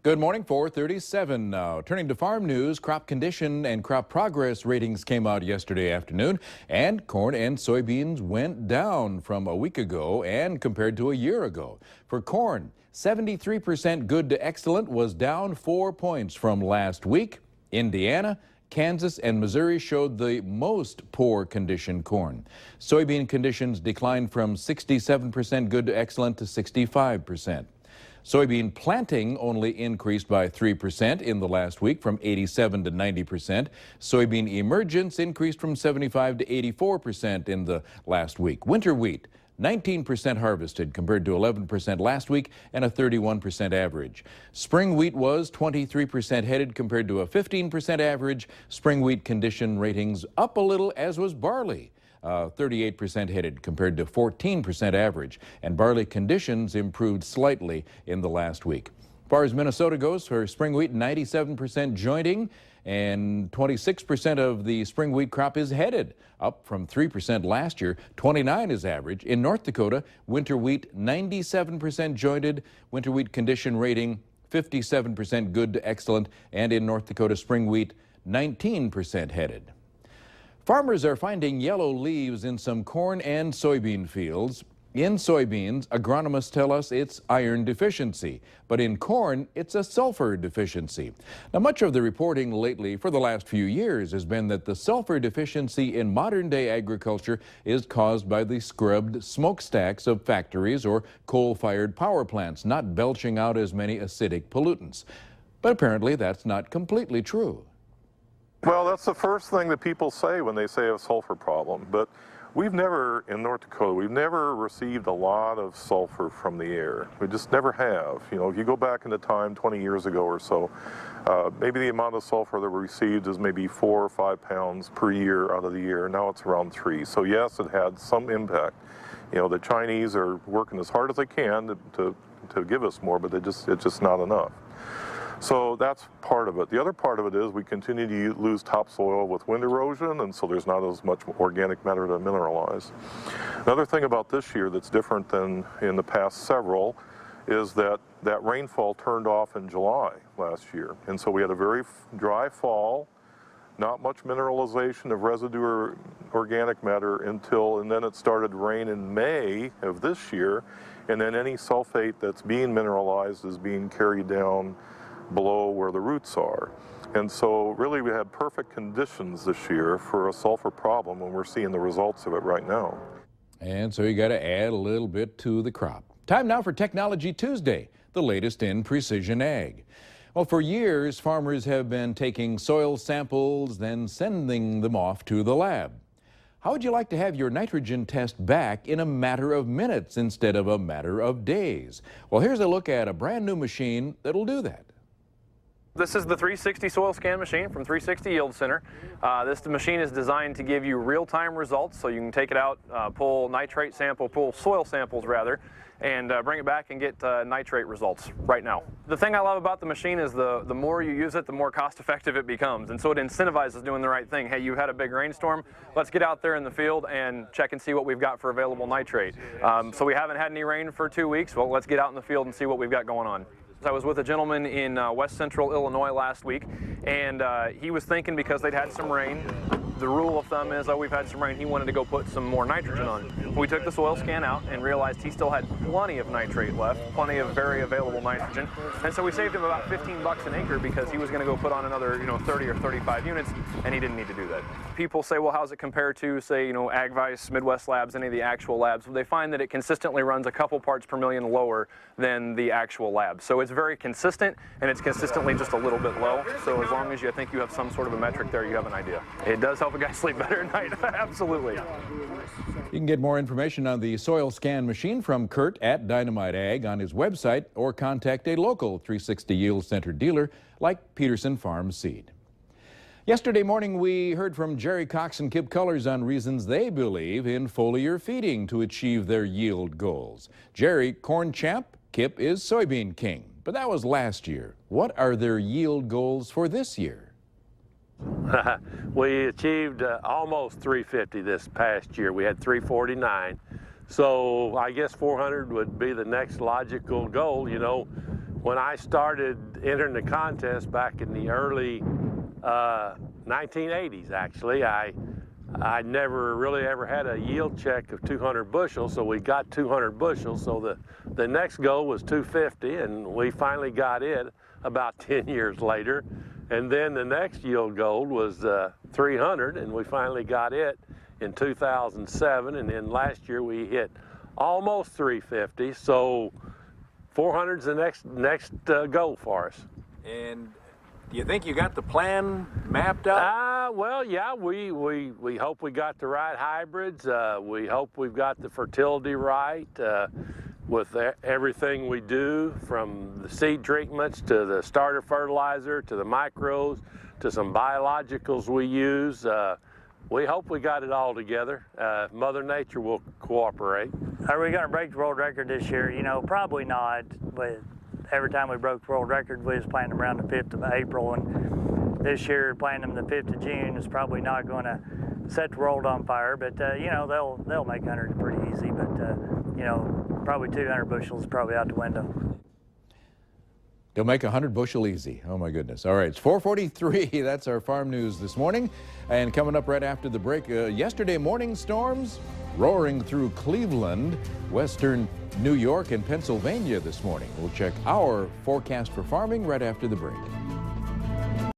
Good morning, 4:37 now. Turning to farm news, crop condition and crop progress ratings came out yesterday afternoon, and corn and soybeans went down from a week ago and compared to a year ago. For corn, 73% good to excellent was down 4 points from last week. Indiana, Kansas, and Missouri showed the most poor condition corn. Soybean conditions declined from 67% good to excellent to 65%. Soybean planting only increased by 3% in the last week from 87 to 90%. Soybean emergence increased from 75 to 84% in the last week. Winter wheat, 19% harvested compared to 11% last week and a 31% average. Spring wheat was 23% headed compared to a 15% average. Spring wheat condition ratings up a little, as was barley. 38% headed compared to 14% average, and barley conditions improved slightly in the last week. As far as Minnesota goes, for spring wheat, 97% jointing, and 26% of the spring wheat crop is headed, up from 3% last year. 29 is average. In North Dakota, winter wheat 97% jointed, winter wheat condition rating 57% good to excellent, and in North Dakota, spring wheat 19% headed. Farmers are finding yellow leaves in some corn and soybean fields. In soybeans, agronomists tell us it's iron deficiency, but in corn, it's a sulfur deficiency. Now, much of the reporting lately for the last few years has been that the sulfur deficiency in modern-day agriculture is caused by the scrubbed smokestacks of factories or coal-fired power plants not belching out as many acidic pollutants. But apparently that's not completely true. Well, that's the first thing that people say when they say a sulfur problem, but we've never, in North Dakota, we've never received a lot of sulfur from the air. We just never have. You know, if you go back into time 20 years ago or so, maybe the amount of sulfur that we received is maybe 4 or 5 pounds per year out of the year. Now it's around 3. So yes, it had some impact. You know, the Chinese are working as hard as they can to give us more, but it's just not enough. So that's part of it. The other part of it is we continue to lose topsoil with wind erosion, and so there's not as much organic matter to mineralize. Another thing about this year that's different than in the past several is that rainfall turned off in July last year. And so we had a very dry fall, not much mineralization of residue or organic matter and then it started to rain in May of this year, and then any sulfate that's being mineralized is being carried down below where the roots are. And so really we had perfect conditions this year for a sulfur problem, and we're seeing the results of it right now. And so you got to add a little bit to the crop. Time now for Technology Tuesday, the latest in precision ag. Well, for years, farmers have been taking soil samples, then sending them off to the lab. How would you like to have your nitrogen test back in a matter of minutes instead of a matter of days? Well, here's a look at a brand new machine that'll do that. This is the 360 soil scan machine from 360 Yield Center. This machine is designed to give you real-time results, so you can take it out, pull soil samples rather, and bring it back and get nitrate results right now. The thing I love about the machine is the more you use it, the more cost-effective it becomes, and so it incentivizes doing the right thing. Hey, you had a big rainstorm, let's get out there in the field and check and see what we've got for available nitrate. So we haven't had any rain for 2 weeks, well, let's get out in the field and see what we've got going on. I was with a gentleman in west central Illinois last week, and he was thinking because they'd had some rain, the rule of thumb is, oh, we've had some rain, he wanted to go put some more nitrogen on. We took the soil scan out and realized he still had plenty of nitrate left, plenty of very available nitrogen, and so we saved him about $15 an acre because he was going to go put on another 30 or 35 units, and he didn't need to do that. People say, well, how's it compare to, say, AgVice, Midwest Labs, any of the actual labs? Well, they find that it consistently runs a couple parts per million lower than the actual lab. So it's very consistent, and it's consistently just a little bit low. So as long as you think you have some sort of a metric there, you have an idea. It does help a guy sleep better at night, absolutely. You can get more information on the soil scan machine from Kurt at Dynamite Ag on his website, or contact a local 360 Yield Center dealer like Peterson Farm Seed. Yesterday morning, we heard from Jerry Cox and Kip Cullers on reasons they believe in foliar feeding to achieve their yield goals. Jerry, corn champ, Kip is soybean king. But that was last year. What are their yield goals for this year? We achieved almost 350 this past year. We had 349. So I guess 400 would be the next logical goal. when I started entering the contest back in the early 1980s, actually, I never really ever had a yield check of 200 bushels, so we got 200 bushels. So the next goal was 250, and we finally got it about 10 years later. And then the next yield goal was 300, and we finally got it in 2007. And then last year we hit almost 350. So 400's the next goal for us. And do you think you got the plan mapped out? Well, yeah, we hope we got the right hybrids. We hope we've got the fertility right with everything we do, from the seed treatments to the starter fertilizer to the micros to some biologicals we use. We hope we got it all together. Mother Nature will cooperate. Are we going to break the world record this year? You know, probably not. But every time we broke the world record, we was planting them around the 5th of April. And this year, planting them the 5th of June is probably not going to set the world on fire. But, you know, they'll make 100 pretty easy. But, you know, probably 200 bushels is probably out the window. They'll make 100 bushel easy. Oh, my goodness. All right, it's 4:43. That's our farm news this morning. And coming up right after the break, yesterday morning storms roaring through Cleveland, western New York, and Pennsylvania this morning. We'll check our forecast for farming right after the break.